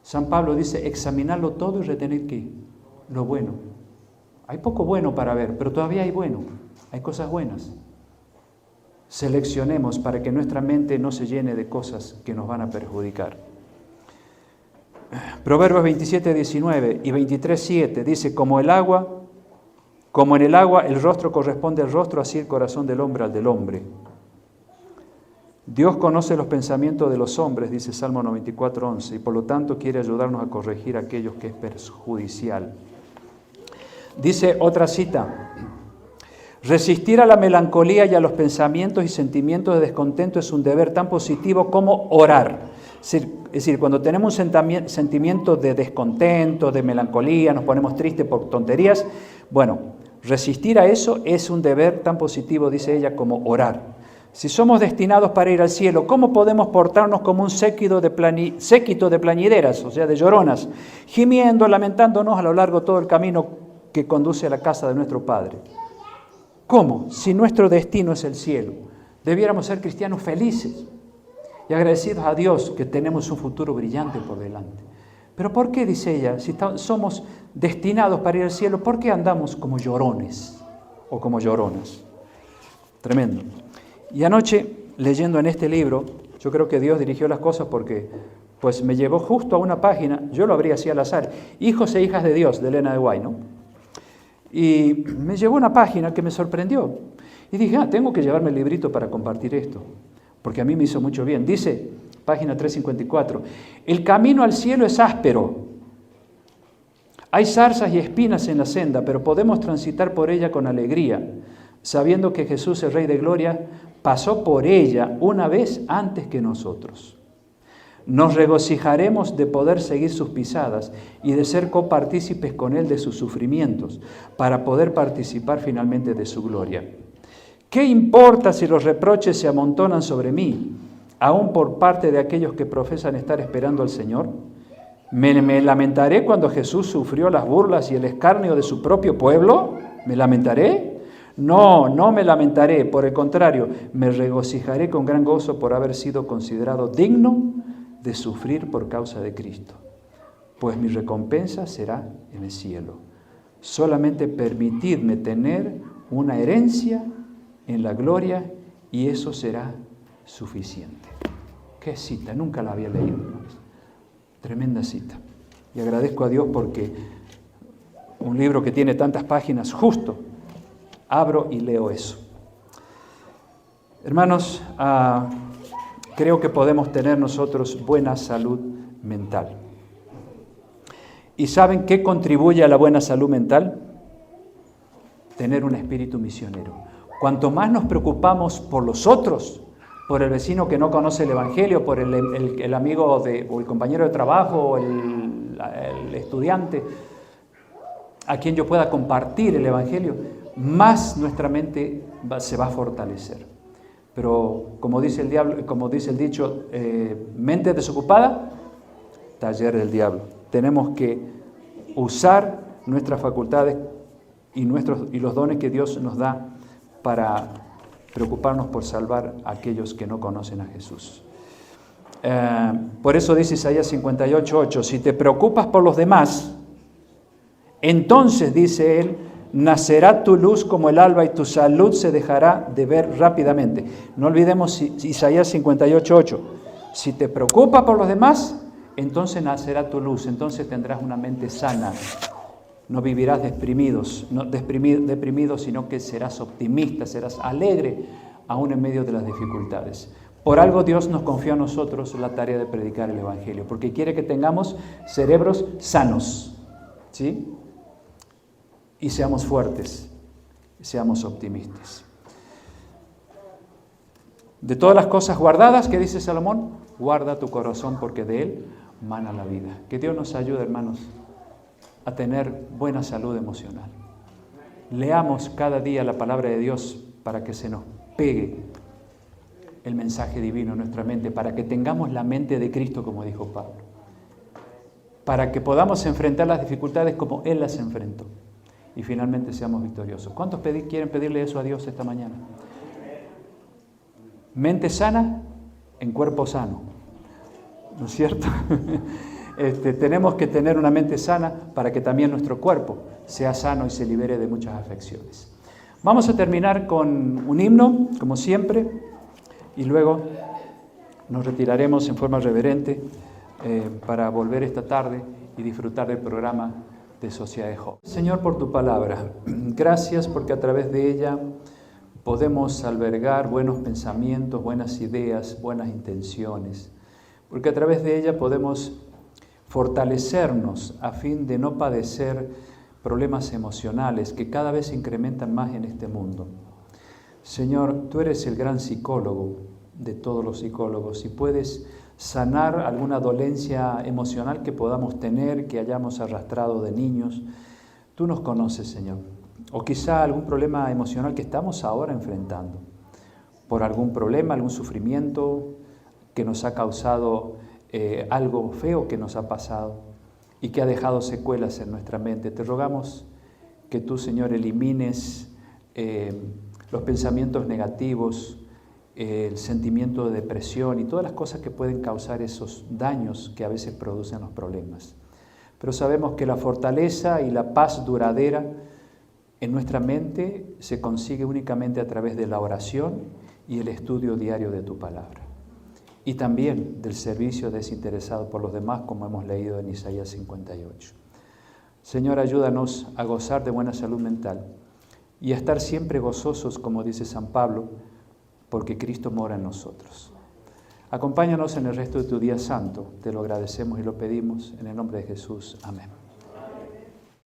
San Pablo dice, examinarlo todo y retener ¿qué? Lo bueno. Hay poco bueno para ver, pero todavía hay bueno, hay cosas buenas. Seleccionemos para que nuestra mente no se llene de cosas que nos van a perjudicar. Proverbios 27:19 y 23:7 dice, como en el agua el rostro corresponde al rostro, así el corazón del hombre al del hombre. Dios conoce los pensamientos de los hombres, dice Salmo 94:11, y por lo tanto quiere ayudarnos a corregir aquellos que es perjudicial. Dice otra cita, resistir a la melancolía y a los pensamientos y sentimientos de descontento es un deber tan positivo como orar. Es decir, cuando tenemos un sentimiento de descontento, de melancolía, nos ponemos tristes por tonterías, bueno, resistir a eso es un deber tan positivo, dice ella, como orar. Si somos destinados para ir al cielo, ¿cómo podemos portarnos como un séquito de plañideras, o sea, de lloronas, gimiendo, lamentándonos a lo largo de todo el camino que conduce a la casa de nuestro Padre? ¿Cómo? Si nuestro destino es el cielo, debiéramos ser cristianos felices y agradecidos a Dios que tenemos un futuro brillante por delante. ¿Pero por qué, dice ella, si somos destinados para ir al cielo, por qué andamos como llorones o como lloronas? Tremendo. Y anoche, leyendo en este libro, yo creo que Dios dirigió las cosas porque Pues me llevó justo a una página, yo lo abrí así al azar, Hijos e hijas de Dios, de Elena de White, ¿no? Y me llevó a una página que me sorprendió. Y dije, tengo que llevarme el librito para compartir esto, porque a mí me hizo mucho bien. Dice, página 354, el camino al cielo es áspero. Hay zarzas y espinas en la senda, pero podemos transitar por ella con alegría, sabiendo que Jesús, el Rey de Gloria, pasó por ella una vez antes que nosotros. Nos regocijaremos de poder seguir sus pisadas y de ser copartícipes con Él de sus sufrimientos, para poder participar finalmente de su gloria. ¿Qué importa si los reproches se amontonan sobre mí, aún por parte de aquellos que profesan estar esperando al Señor? ¿Me lamentaré cuando Jesús sufrió las burlas y el escarnio de su propio pueblo? ¿Me lamentaré? No, no me lamentaré, por el contrario, me regocijaré con gran gozo por haber sido considerado digno de sufrir por causa de Cristo, pues mi recompensa será en el cielo. Solamente permitidme tener una herencia en la gloria y eso será suficiente. Qué cita, nunca la había leído. Tremenda cita. Y agradezco a Dios porque un libro que tiene tantas páginas, justo abro y leo eso. Hermanos, creo que podemos tener nosotros buena salud mental. ¿Y saben qué contribuye a la buena salud mental? Tener un espíritu misionero. Cuanto más nos preocupamos por los otros, por el vecino que no conoce el Evangelio, por el amigo o el compañero de trabajo, o el estudiante, a quien yo pueda compartir el Evangelio, más nuestra mente se va a fortalecer. Pero como dice el dicho, mente desocupada, taller del diablo. Tenemos que usar nuestras facultades y los dones que Dios nos da para preocuparnos por salvar a aquellos que no conocen a Jesús. Por eso dice Isaías 58:8, si te preocupas por los demás, entonces, dice él, nacerá tu luz como el alba y tu salud se dejará de ver rápidamente. No olvidemos Isaías 58:8. Si te preocupas por los demás, entonces nacerá tu luz, entonces tendrás una mente sana. No vivirás deprimido, sino que serás optimista, serás alegre, aún en medio de las dificultades. Por algo Dios nos confió a nosotros la tarea de predicar el Evangelio, porque quiere que tengamos cerebros sanos, ¿sí? Y seamos fuertes, seamos optimistas. De todas las cosas guardadas, ¿qué dice Salomón? Guarda tu corazón porque de él mana la vida. Que Dios nos ayude, hermanos, a tener buena salud emocional. Leamos cada día la palabra de Dios para que se nos pegue el mensaje divino en nuestra mente, para que tengamos la mente de Cristo, como dijo Pablo, para que podamos enfrentar las dificultades como Él las enfrentó y finalmente seamos victoriosos. ¿Cuántos quieren pedirle eso a Dios esta mañana? Mente sana en cuerpo sano, ¿no es cierto? Tenemos que tener una mente sana para que también nuestro cuerpo sea sano y se libere de muchas afecciones. Vamos a terminar con un himno, como siempre, y luego nos retiraremos en forma reverente para volver esta tarde y disfrutar del programa de Sociedad de Job. Señor, por tu palabra, gracias porque a través de ella podemos albergar buenos pensamientos, buenas ideas, buenas intenciones, porque a través de ella podemos fortalecernos a fin de no padecer problemas emocionales que cada vez se incrementan más en este mundo. Señor, tú eres el gran psicólogo de todos los psicólogos y puedes sanar alguna dolencia emocional que podamos tener, que hayamos arrastrado de niños. Tú nos conoces, Señor. O quizá algún problema emocional que estamos ahora enfrentando, por algún problema, algún sufrimiento que nos ha causado algo feo que nos ha pasado y que ha dejado secuelas en nuestra mente. Te rogamos que tú, Señor, elimines los pensamientos negativos, el sentimiento de depresión y todas las cosas que pueden causar esos daños que a veces producen los problemas. Pero sabemos que la fortaleza y la paz duradera en nuestra mente se consigue únicamente a través de la oración y el estudio diario de tu palabra. y también del servicio desinteresado por los demás, como hemos leído en Isaías 58. Señor, ayúdanos a gozar de buena salud mental y a estar siempre gozosos, como dice San Pablo, porque Cristo mora en nosotros. Acompáñanos en el resto de tu día santo. Te lo agradecemos y lo pedimos en el nombre de Jesús. Amén.